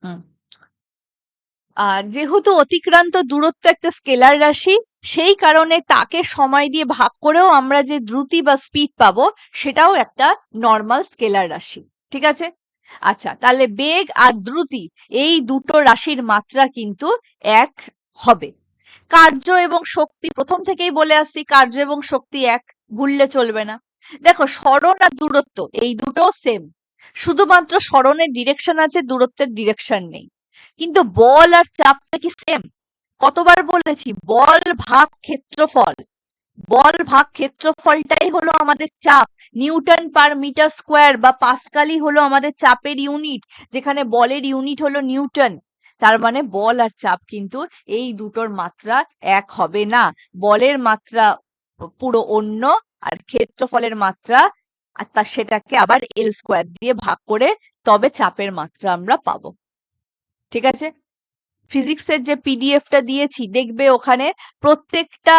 হুম। আর যেহেতু অতিক্রান্ত দূরত্ব একটা স্কেলার রাশি, সেই কারণে তাকে সময় দিয়ে ভাগ করেও আমরা যে দ্রুতি বা স্পিড পাবো সেটাও একটা নর্মাল স্কেলার রাশি। ঠিক আছে? আচ্ছা, তাহলে বেগ আর দ্রুতি এই দুটো রাশির মাত্রা কিন্তু এক হবে। কার্য এবং শক্তি প্রথম থেকেই বলে আসছি, কার্য এবং শক্তি এক, ভুললে চলবে না। দেখো, সরণ আর দূরত্ব এই দুটো সেম, শুধুমাত্র সরণের ডিরেকশন আছে, দূরত্বের ডিরেকশন নেই। কিন্তু বল আর চাপটা কি সেম? কতবার বলেছি, বল ভাগ ক্ষেত্রফল, বল ভাগ ক্ষেত্রফলটাই হলো আমাদের চাপ। নিউটন পার মিটার স্কোয়ার বা পাস্কালই হলো আমাদের চাপের ইউনিট, যেখানে বলের ইউনিট হলো নিউটন। তার মানে বল আর চাপ কিন্তু এই দুটোর মাত্রা এক হবে না। বলের মাত্রা পুরো অন্য, আর ক্ষেত্রফলের মাত্রা আর সেটাকে আবার এল স্কোয়ার দিয়ে ভাগ করে তবে চাপের মাত্রা আমরা পাবো। ঠিক আছে? ফিজিক্সের যে পিডিএফটা দিয়েছি, দেখবে ওখানে প্রত্যেকটা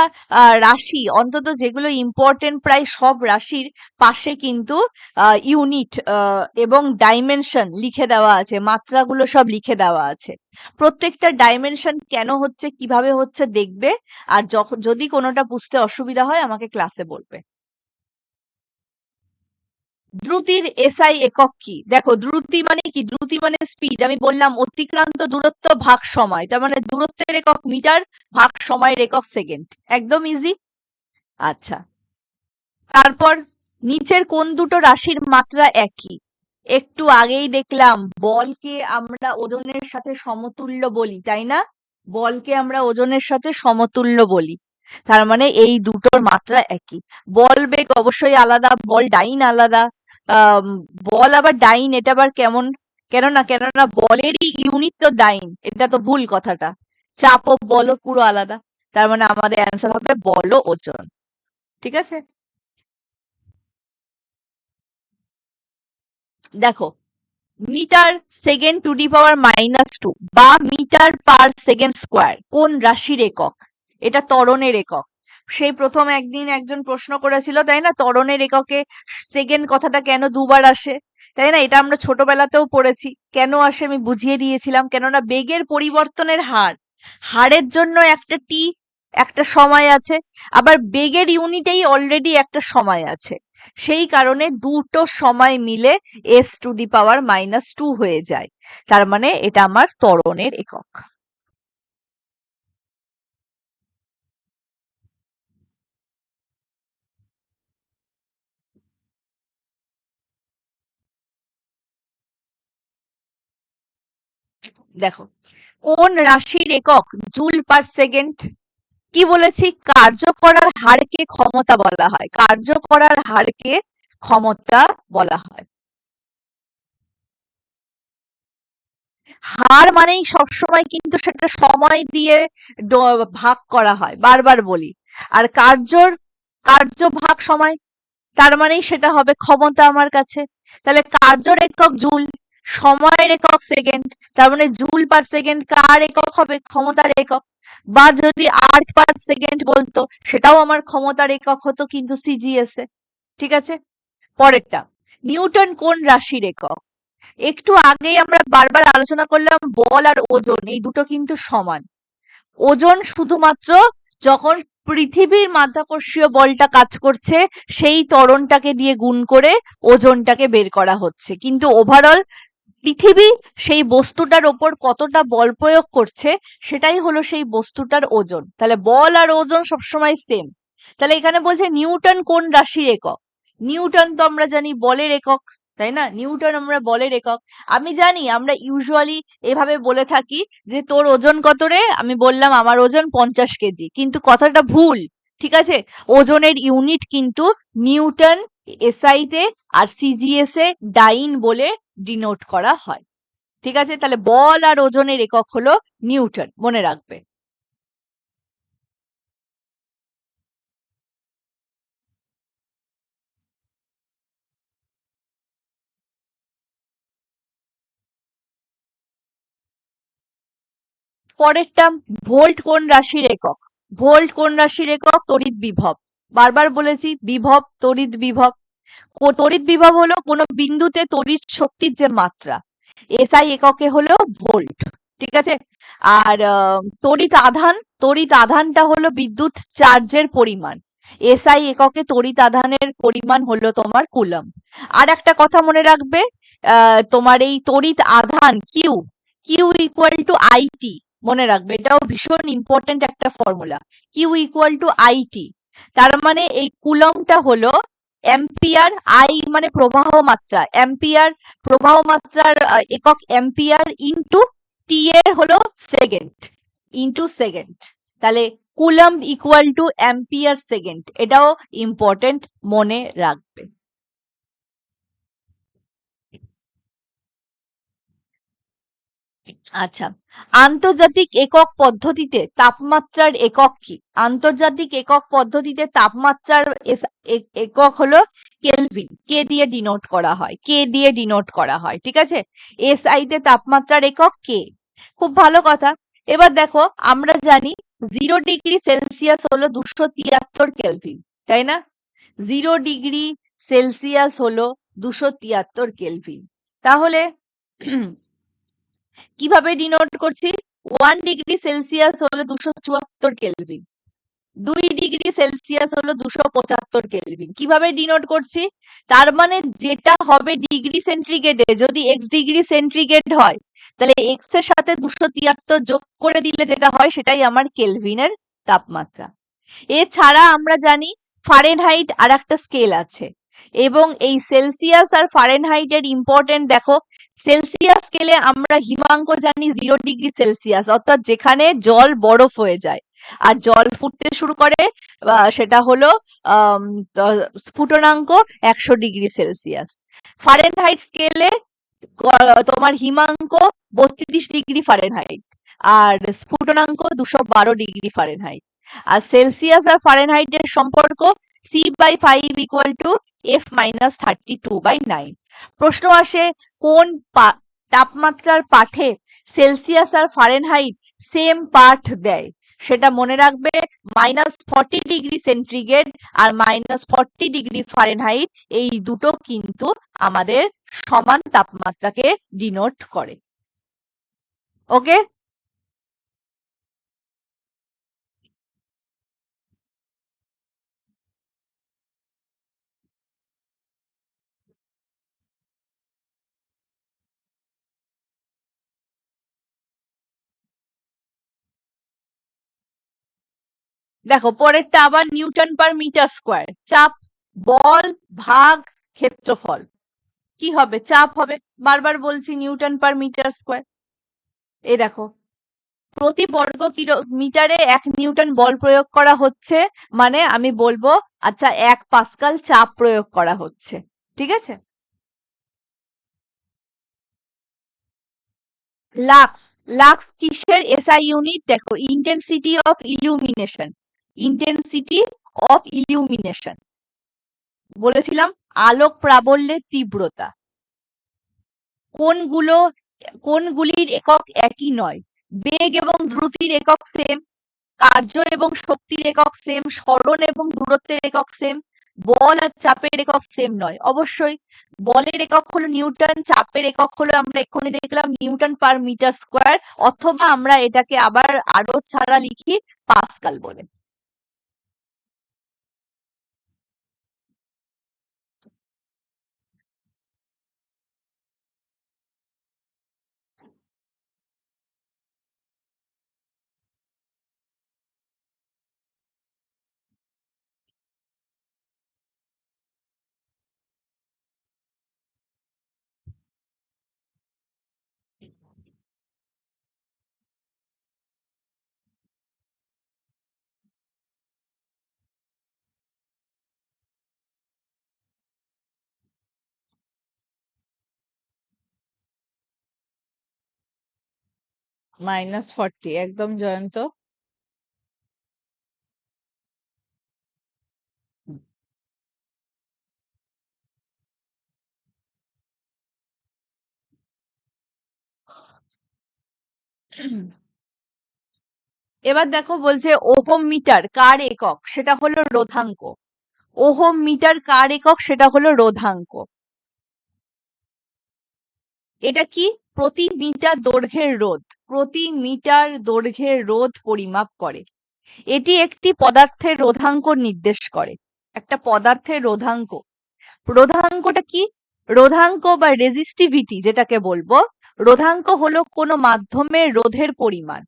রাশি, অন্তত যেগুলো ইম্পর্টেন্ট প্রায় সব রাশির পাশে কিন্তু ইউনিট এবং ডাইমেনশন লিখে দেওয়া আছে, মাত্রাগুলো সব লিখে দেওয়া আছে। প্রত্যেকটা ডাইমেনশন কেন হচ্ছে, কিভাবে হচ্ছে দেখবে। আর যখন যদি কোনোটা বুঝতে অসুবিধা হয় আমাকে ক্লাসে বলবে। দ্রুতির এসআই একক কি? দেখো, দ্রুতি মানে কি? দ্রুতি মানে স্পিড। আমি বললাম অতিক্রান্ত দূরত্ব ভাগ সময়, তার মানে দূরত্বের একক মিটার ভাগ সময়ের একক সেকেন্ড। একদম ইজি। আচ্ছা, তারপর নিচের কোন দুটো রাশির মাত্রা একই? একটু আগেই দেখলাম বলকে আমরা ওজনের সাথে সমতুল্য বলি, তাই না? বলকে আমরা ওজনের সাথে সমতুল্য বলি, তার মানে এই দুটোর মাত্রা একই। বল বেগ অবশ্যই আলাদা, বল ডাইন আলাদা। আহ বল আবার ডাইন, এটা আবার কেমন? কেননা বলেরই ইউনিট তো ডাইন, এটা তো ভুল কথাটা। চাপ ও বলও পুরো আলাদা, তার মানে আমাদের অ্যান্সার হবে বল ও ওজন। ঠিক আছে? দেখো, মিটার সেকেন্ড টু দি পাওয়ার -2 বা মিটার পার সেকেন্ড স্কোয়ার কোন রাশির একক? এটা ত্বরণের একক। সেই প্রথম একদিন একজন প্রশ্ন করেছিল, তাই না, ত্বরণের এককে সেকেন্ড কথাটা কেন দুবার আসে, তাই না? এটা আমরা ছোটবেলাতেও পড়েছি। কেন আসে আমি বুঝিয়ে দিয়েছিলাম। কেননা বেগের পরিবর্তনের হার, হারের জন্য একটা টি, একটা সময় আছে, আবার বেগের ইউনিটেই অলরেডি একটা সময় আছে। সেই কারণে দুটো সময় মিলে s⁻² হয়ে যায়। তার মানে এটা আমার ত্বরণের একক। দেখো, কোন রাশির একক জুল পার সেকেন্ড? কি বলেছি? কার্য করার হারকে ক্ষমতা বলা হয়, কার্য করার হারকে ক্ষমতা বলা হয়। হার মানেই সবসময় কিন্তু সেটা সময় দিয়ে ভাগ করা হয়, বারবার বলি। আর কার্য ভাগ সময়, তার মানেই সেটা হবে ক্ষমতা আমার কাছে। তাহলে কার্যর একক জুল, সময়ের একক সেকেন্ড, তার মানে জুল পার সেকেন্ড কার একক হবে? ক্ষমতার একক। বা যদি আর্ক পার সেকেন্ড বলতো, সেটাও আমার ক্ষমতার একক হতো, কিন্তু সিজিএস এ। ঠিক আছে? পরেরটা, নিউটন কোন রাশির একক? একটু আগেই আমরা বারবার আলোচনা করলাম বল আর ওজন এই দুটো কিন্তু সমান। ওজন শুধুমাত্র যখন পৃথিবীর মাধ্যাকর্ষীয় বলটা কাজ করছে সেই ত্বরণটাকে দিয়ে গুণ করে ওজনটাকে বের করা হচ্ছে, কিন্তু ওভারঅল পৃথিবী সেই বস্তুটার ওপর কতটা বল প্রয়োগ করছে সেটাই হলো সেই বস্তুটার ওজন। তাহলে বল আর ওজন সবসময় সেম। তাহলে এখানে বলছে নিউটন কোন রাশির একক? নিউটন তো আমরা জানি বলের একক, তাই না? নিউটন আমরা বলের একক। আমি জানি আমরা ইউজুয়ালি এভাবে বলে থাকি যে তোর ওজন কত রে? আমি বললাম আমার ওজন 50 কেজি, কিন্তু কথাটা ভুল। ঠিক আছে? ওজনের ইউনিট কিন্তু নিউটন এসআই তে আর সিজিএস এ ডাইন বলে ডিনোট করা হয়। ঠিক আছে? তাহলে বল আর ওজনের একক হলো নিউটন, মনে রাখবে। পরেরটা, ভোল্ট কোন রাশির একক? ভোল্ট কোন রাশির একক? তড়িৎ বিভব। বারবার বলেছি বিভব, তড়িৎ বিভব। তড়িৎ বিভব হলো কোনো বিন্দুতে তড়িৎ শক্তির যে মাত্রা। এসআই এককে হলো ভোল্ট, ঠিক আছে। আর তড়িৎ আধানটা হলো বিদ্যুৎ চার্জের পরিমাণ। এসআই এককে তড়িৎ আধানের পরিমাণ হলো তোমার কুলম্ব। আর একটা কথা মনে রাখবে, তোমার এই তড়িৎ আধান Q, Q equal to IT, মনে রাখবে, এটাও ভীষণ ইম্পর্টেন্ট একটা formula. Q equal to IT, তার মানে এই কুলম্বটা হলো অ্যাম্পিয়ার, আই মানে প্রবাহ মাত্রা, অ্যাম্পিয়ার প্রবাহ মাত্রার একক অ্যাম্পিয়ার ইন্টু টি এর হলো সেকেন্ড, ইন্টু সেকেন্ড। তাহলে coulomb equal to ampere second, এটাও ইম্পর্টেন্ট, মনে রাখবে। আচ্ছা, আন্তর্জাতিক একক পদ্ধতিতে তাপমাত্রার একক কি? আন্তর্জাতিক একক পদ্ধতিতে তাপমাত্রার একক হলো কেলভিন, কে দিয়ে ডিনোট করা হয়, কে দিয়ে ডিনোট করা হয়, ঠিক আছে। এসআই তে তাপমাত্রার একক কে। খুব ভালো কথা। এবার দেখো, আমরা জানি 0 ডিগ্রি সেলসিয়াস হলো 273 কেলভিন, তাই না? 0 ডিগ্রি সেলসিয়াস হলো 273 কেলভিন। তাহলে কিভাবে ডিনোট করছি? 1 ডিগ্রি সেলসিয়াস হলো 274 কেলভিন, 2 ডিগ্রি সেলসিয়াস হলো 275 কেলভিন। কিভাবে ডিনোট করছি? তার মানে যেটা হবে ডিগ্রি সেন্টিগ্রেডে, যদি এক্স ডিগ্রি সেন্টিগ্রেড হয়, তাহলে এক্স এর সাথে 273 যোগ করে দিলে যেটা হয় সেটাই আমার কেলভিনের তাপমাত্রা। এছাড়া আমরা জানি ফারেনহাইট আর একটা স্কেল আছে, এবং এই সেলসিয়াস আর ফারেনহাইট এর ইম্পর্টেন্ট দেখো। সেলসিয়াস স্কেলে আমরা হিমাঙ্ক জানি 0 ডিগ্রি সেলসিয়াস, অর্থাৎ যেখানে জল বরফ হয়ে যায় আর জল ফুটতে শুরু করে, সেটা হলো স্ফুটনাঙ্ক 100 ডিগ্রি সেলসিয়াস। ফারেনহাইট স্কেলে তোমার হিমাঙ্ক 32 ডিগ্রি ফারেনহাইট আর স্ফুটনাঙ্ক 212 ডিগ্রি ফারেনহাইট। আর সেলসিয়াস আর ফারেনহাইট এর সম্পর্ক C/5 ইকুয়াল টু F-32/9। প্রশ্ন আসে, কোন তাপমাত্রার পাঠে সেলসিয়াস আর ফারেনহাইট সেম পাঠ দেয়? সেটা মনে রাখবে, -40 ডিগ্রি সেন্টিগ্রেড আর -40 ডিগ্রি ফারেনহাইট, এই দুটো কিন্তু আমাদের সমান তাপমাত্রাকে ডিনোট করে। ওকে, দেখো পরেরটা আবার নিউটন পার মিটার স্কোয়ার। চাপ, বল ভাগ ক্ষেত্রফল, কি হবে? চাপ হবে, বারবার বলছি নিউটন পার মিটার স্কোয়ার। এই দেখো, প্রতি বর্গ কিলোমিটারে 1 নিউটন বল প্রয়োগ করা হচ্ছে, মানে আমি বলবো আচ্ছা 1 পাস্কাল চাপ প্রয়োগ করা হচ্ছে, ঠিক আছে। লাক্স, লাক্স কিসের এসআই ইউনিট? দেখো, intensity of illumination, intensity of illumination বলেছিলাম, আলোক প্রাবল্যের তীব্রতা। কোনগুলো, কোনগুলির একক একই নয়? বেগ এবং দ্রুতির একক সেম, কার্য এবং শক্তির একক সেম, সরণ এবং দূরত্বের একক সেম, বল আর চাপের একক সেম নয়। অবশ্যই বলের একক হলো নিউটন, চাপের একক হলো আমরা এক্ষুনি দেখলাম নিউটন পার মিটার স্কোয়ার, অথবা আমরা এটাকে আবার আরো ছাড়া লিখি পাস্কাল বলে। -40, একদম জয়ন্ত। এবার দেখো, বলছে ওহম মিটার কার একক? সেটা হলো রোধাঙ্ক। ওহম মিটার কার একক? সেটা হলো রোধাঙ্ক। এটা কি? প্রতি মিটার দৈর্ঘ্যের রোধ। প্রতি মিটার দৈর্ঘ্যের রোধ পরিমাপ করে। এটি একটি পদার্থের রোধাঙ্ক নির্দেশ করে। একটা পদার্থের রোধাঙ্ক। রোধাঙ্কটা কি? রোধাঙ্ক বা রেজিস্টিভিটি যেটাকে বলবো, রোধাঙ্ক হলো কোনো মাধ্যমের রোধের পরিমাণ।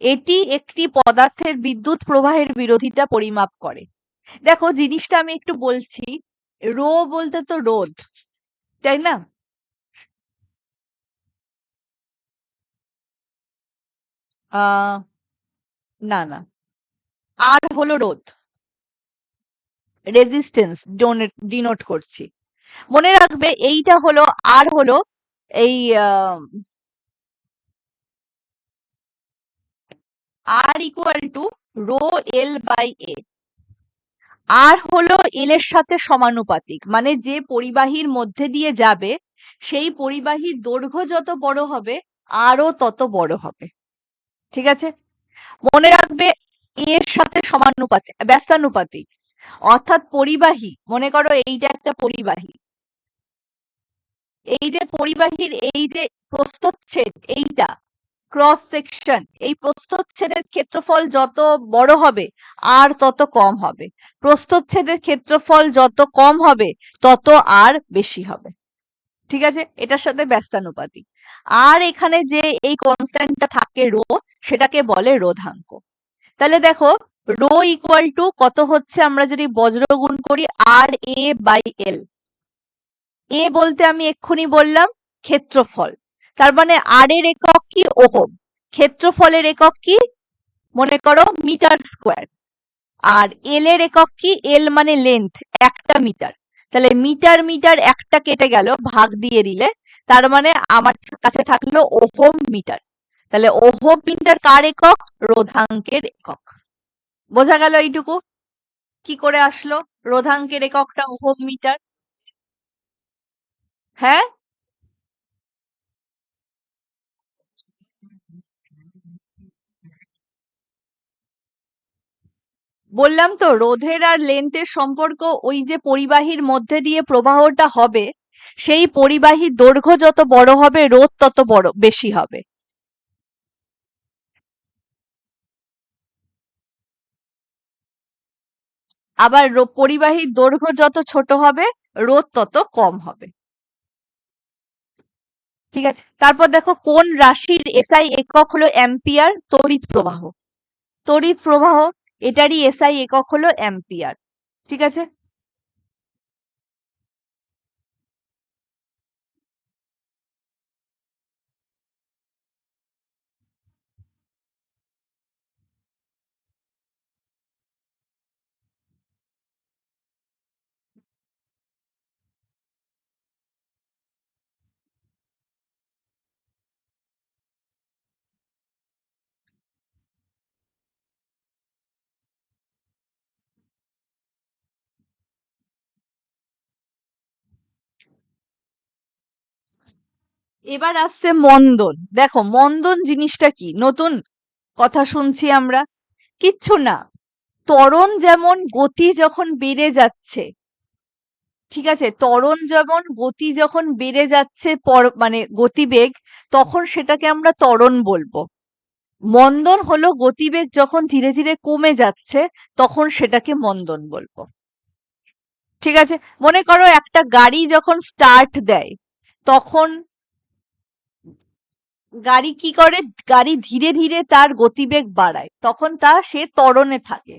এটি একটি পদার্থের বিদ্যুৎ প্রবাহের বিরোধিতা পরিমাপ করে। দেখো জিনিসটা আমি একটু বলছি। রো বলতে তো রোধ, তাই না? আহ না না, আর হলো রোধ, রেজিস্ট্যান্স ডিনোট করছি। মনে রাখবে এইটা হলো, আর হলো এই আর equal to rho L by A. আর হলো এল এর সাথে সমানুপাতিক, মানে যে পরিবাহীর মধ্যে দিয়ে যাবে সেই পরিবাহীর দৈর্ঘ্য যত বড় হবে আরও তত বড় হবে। ঠিক আছে? মনে রাখবে এর সাথে সমানুপাতিক, ব্যস্তানুপাতিক। অর্থাৎ পরিবাহী, মনে করো এইটা একটা পরিবাহী, এই যে পরিবাহীর এই যে প্রস্থচ্ছেদ, এইটা ক্রস সেকশন, এই প্রস্থচ্ছেদের ক্ষেত্রফল যত বড় হবে আর তত কম হবে। প্রস্থচ্ছেদের ক্ষেত্রফল যত কম হবে তত আর বেশি হবে। ঠিক আছে? এটার সাথে ব্যস্তানুপাতিক। আর এখানে যে এই কনস্ট্যান্টটা থাকে রো, সেটাকে বলে রোধাঙ্ক। তাহলে দেখো, রো ইকুয়াল টু কত হচ্ছে, আমরা যদি বজ্র গুণ করি আর এ বাই এল। এ বলতে আমি এক্ষুনি বললাম ক্ষেত্রফল, তার মানে আর এর একক কি? ওহম। ক্ষেত্রফলের একক কি? মনে করো মিটার স্কোয়ার। আর এল এর একক কি? এল মানে লেন্থ, একটা মিটার। তাহলে মিটার মিটার একটা কেটে গেল ভাগ দিয়ে দিলে, তার মানে আমার কাছে থাকলো ওহম মিটার। তাহলে ওহম মিটার কার একক? রোধাঙ্কের একক। বোঝা গেল এইটুকু? কি করে আসলো রোধাঙ্কের এককটা ওহম মিটার? হ্যাঁ, বললাম তো রোধের আর লেন্থের সম্পর্ক, ওই যে পরিবাহীর মধ্যে দিয়ে প্রবাহটা হবে সেই পরিবাহীর দৈর্ঘ্য যত বড় হবে রোধ তত বড় বেশি হবে। আবার পরিবাহীর দৈর্ঘ্য যত ছোট হবে রোধ তত কম হবে। ঠিক আছে? তারপর দেখো, কোন রাশির এসআই একক হলো অ্যাম্পিয়ার? তড়িৎ প্রবাহ। তড়িৎ প্রবাহ, এটারই এসআই একক হলো অ্যাম্পিয়ার। ঠিক আছে? এবার আসছে মন্দন। দেখো মন্দন জিনিসটা কি, নতুন কথা শুনছি আমরা? কিচ্ছু না। ত্বরণ যেমন গতি যখন বেড়ে যাচ্ছে, ঠিক আছে, ত্বরণ যেমন গতি যখন বেড়ে যাচ্ছে, মানে গতিবেগ, তখন সেটাকে আমরা ত্বরণ বলবো। মন্দন হলো গতিবেগ যখন ধীরে ধীরে কমে যাচ্ছে, তখন সেটাকে মন্দন বলবো। ঠিক আছে? মনে করো একটা গাড়ি যখন স্টার্ট দেয়, তখন গাড়ি কি করে? গাড়ি ধীরে ধীরে তার গতিবেগ বাড়ায়, তখন সে ত্বরণে থাকে।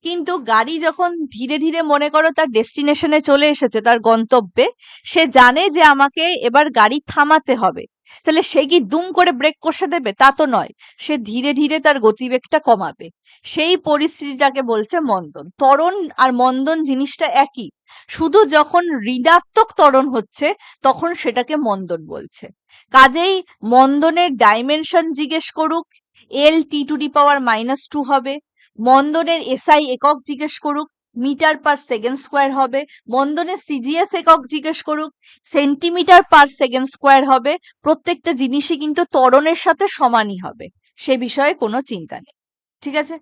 কিন্তু গাড়ি যখন ধীরে ধীরে, মনে করো তার ডেস্টিনেশনে চলে এসেছে, তার গন্তব্যে, সে জানে যে আমাকে এবার গাড়ি থামাতে হবে, তাহলে সে কি দুম করে ব্রেক কষে দেবে? তা তো নয়। সে ধীরে ধীরে তার গতিবেগটা কমাবে। সেই পরিস্থিতিটাকে বলছে মন্দন। ত্বরণ আর মন্দন জিনিসটা একই, শুধু যখন ঋণাত্মক ত্বরণ হচ্ছে তখন সেটাকে মন্দন বলছে। কাজেই মন্দনের ডাইমেনশন জিজ্ঞেস করুক, L T⁻⁻² হবে। মন্দনের এসআই একক জিজ্ঞেস করুক, মিটার পার সেকেন্ড স্কোয়ার হবে। মন্দনের সিজিএস একক জিজ্ঞেস করুক, সেন্টিমিটার পার সেকেন্ড স্কোয়ার হবে। প্রত্যেকটা জিনিসই কিন্তু ত্বরণের সাথে সমানই হবে, সে বিষয়ে কোনো চিন্তা নেই। ঠিক আছে?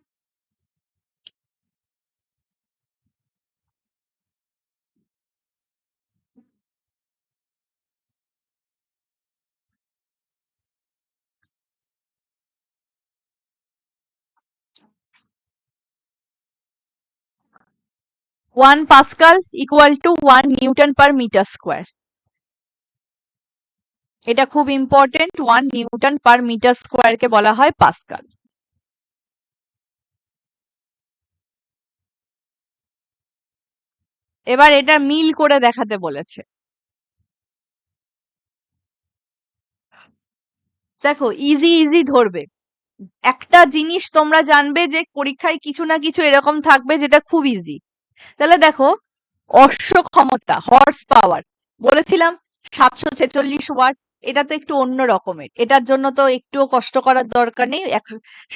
1 pascal equal to 1 newton per metre square. এটা খুব ইম্পর্টেন্ট, 1 নিউটন পার মিটার স্কোয়ারকে বলা হয় পাস্কাল। এবার এটা মিল করে দেখাতে বলেছে। দেখো ইজি ইজি ধরবে। একটা জিনিস তোমরা জানবে যে পরীক্ষায় কিছু না কিছু এরকম থাকবে যেটা খুব ইজি। তাহলে দেখো, অশ্ব ক্ষমতা, হর্স পাওয়ার বলেছিলাম 746 ওয়াট। এটা তো একটু অন্য রকমের, এটার জন্য তো একটুও কষ্ট করার দরকার নেই।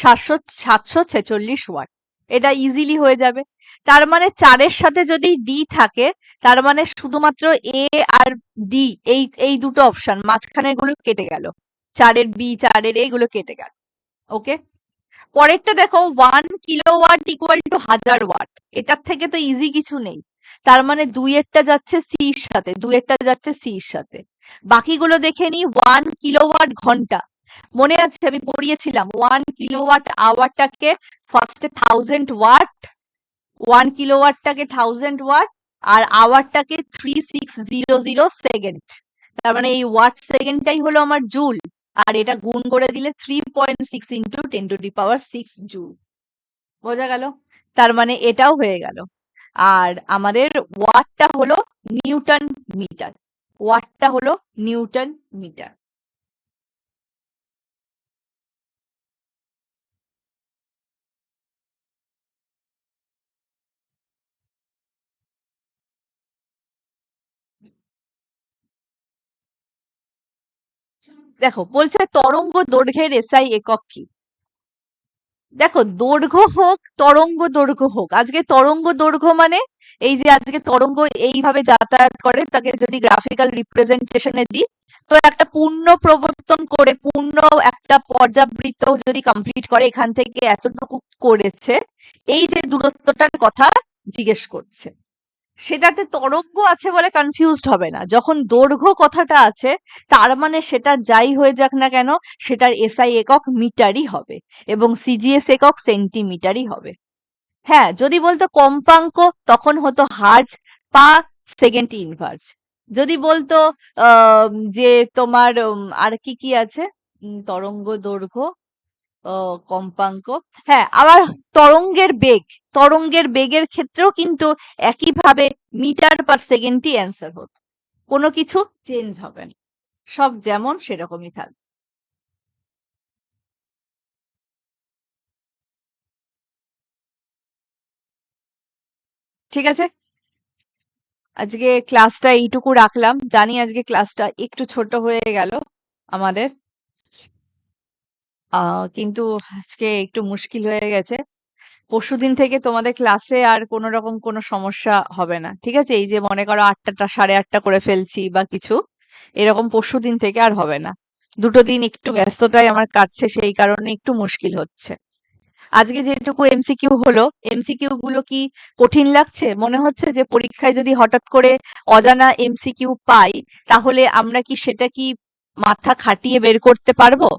746 ওয়াট, এটা ইজিলি হয়ে যাবে। তার মানে 4-এর সাথে যদি ডি থাকে, তার মানে শুধুমাত্র এ আর ডি, এই এই দুটো অপশন, মাঝখানের গুলো কেটে গেল, 4-এর বি 4-এর এইগুলো কেটে গেল। ওকে, পরেরটা দেখো, 1 কিলোওয়াট ইকুয়াল টু 1000 ওয়াট। এটার থেকে তো ইজি কিছু নেই। তার মানে 2-এরটা যাচ্ছে সির সাথে, 2-এরটা যাচ্ছে সির সাথে। বাকিগুলো দেখে নি। 1 কিলোওয়াট ঘন্টা, মনে আছে আমি পড়িয়েছিলাম 1 কিলোওয়াট আওয়ারটাকে ফার্স্টে 1000 ওয়াট, 1 কিলোওয়াটটাকে 1000 ওয়াট, আর আওয়ারটাকে 3600 সেকেন্ড। তার মানে এই ওয়াট সেকেন্ডটাই হলো আমার জুল, আর এটা গুণ করে দিলে 3.6 ইন্টু 10⁶ জুল। বোঝা গেল? তার মানে এটাও হয়ে গেল। আর আমাদের ওয়াটটা হলো নিউটন মিটার, ওয়াটটা হলো নিউটন মিটার। দেখো বলছে তরঙ্গ দৈর্ঘ্যের এসআই একক কি। দেখো, দৈর্ঘ্য হোক তরঙ্গ দৈর্ঘ্য হোক, আজকে তরঙ্গ দৈর্ঘ্য মানে এই যে আজকে তরঙ্গ এইভাবে যাতায়াত করে, তাকে যদি গ্রাফিক্যাল রিপ্রেজেন্টেশনে দিই, তো একটা পূর্ণ প্রবর্তন করে পূর্ণ একটা পর্যাবৃত্ত যদি কমপ্লিট করে, এখান থেকে এতটুকু করেছে, এই যে দূরত্বটার কথা জিজ্ঞেস করছে, সেটাতে তরঙ্গ আছে বলে কনফিউজড হবে না। যখন দৈর্ঘ্য কথাটা আছে, তার মানে সেটা যাই হয়ে যাক না কেন, সেটার এসআই একক মিটারই হবে এবং সিজিএস একক সেন্টিমিটারই হবে। হ্যাঁ, যদি বলতো কম্পাঙ্ক, তখন হতো হার্জ পা সেকেন্ড ইনভার্স। যদি বলতো যে তোমার আর কি কি আছে, তরঙ্গ দৈর্ঘ্য, কম্পাঙ্ক, হ্যাঁ, আবার তরঙ্গের বেগ, তরঙ্গের বেগের ক্ষেত্রেও কিন্তু একইভাবে মিটার পার সেকেন্ডই অ্যান্সার হতো, কোনো কিছু চেঞ্জ হবে না, সব যেমন সেরকমই থাকবে। ঠিক আছে, আজকে ক্লাসটা এইটুকু রাখলাম। জানি আজকে ক্লাসটা একটু ছোট হয়ে গেল আমাদের, কিন্তু আজকে একটু মুশকিল হয়ে গেছে। পরশুদিন থেকে তোমাদের ক্লাসে আর কোনো রকম কোনো সমস্যা হবে না, ঠিক আছে? এই যে মনে করো 8টা 8:30 করে ফেলছি বা কিছু, এরকম পরশুদিন থেকে আর হবে না। দুটো দিন একটু ব্যস্ততায় আমার কাটছে, সেই কারণে একটু মুশকিল হচ্ছে। আজকে যেটুকু এমসিকিউ হলো, এমসিকিউ গুলো কি কঠিন লাগছে? মনে হচ্ছে যে পরীক্ষায় যদি হঠাৎ করে অজানা এমসিকিউ পাই, তাহলে আমরা কি সেটা কি মাথা খাটিয়ে বের করতে পারবো?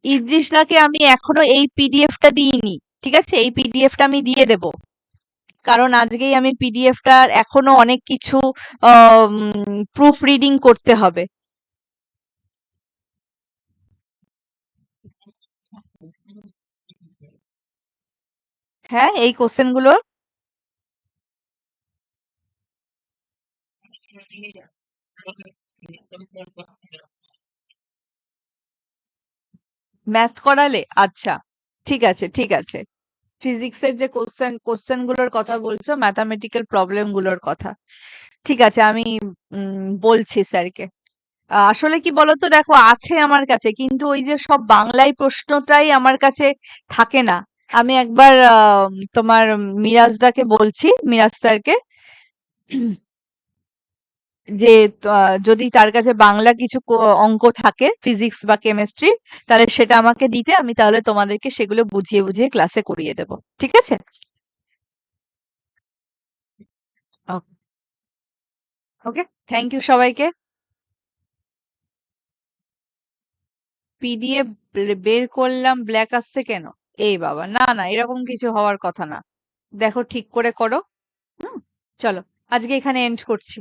ইদ্রিসদাকে আমি এখনো এই পিডিএফটা দিইনি, ঠিক আছে? এই পিডিএফটা আমি দিয়ে দেব, কারণ আজকেই আমি পিডিএফটার এখনো অনেক কিছু প্রুফ রিডিং করতে হবে। হ্যাঁ, এই কোশ্চেন গুলো ম্যাথ করালে, আচ্ছা, ঠিক আছে ঠিক আছে। ফিজিক্সের যে কোশ্চেন গুলোর কথা বলছো, ম্যাথামেটিক্যাল প্রবলেম গুলোর কথা, ঠিক আছে, আমি বলছি স্যারকে। আসলে কি বলতো, দেখো আছে আমার কাছে, কিন্তু ওই যে সব বাংলায় প্রশ্নটাই আমার কাছে থাকে না। আমি একবার তোমার মিরাজদাকে বলছি, মিরাজ স্যারকে, যে যদি তার কাছে বাংলা কিছু অঙ্ক থাকে, ফিজিক্স বা কেমিস্ট্রি, তাহলে সেটা আমাকে দিতে, আমি তাহলে তোমাদেরকে সেগুলো বুঝিয়ে বুঝিয়ে ক্লাসে করিয়ে দেব, ঠিক আছে? ওকে, থ্যাংক ইউ সবাইকে। পিডিএফ বের করলাম, ব্ল্যাক আসছে কেন? এই বাবা, না না, এরকম কিছু হওয়ার কথা না। দেখো ঠিক করে করো। হুম, চলো আজকে এখানে এন্ড করছি।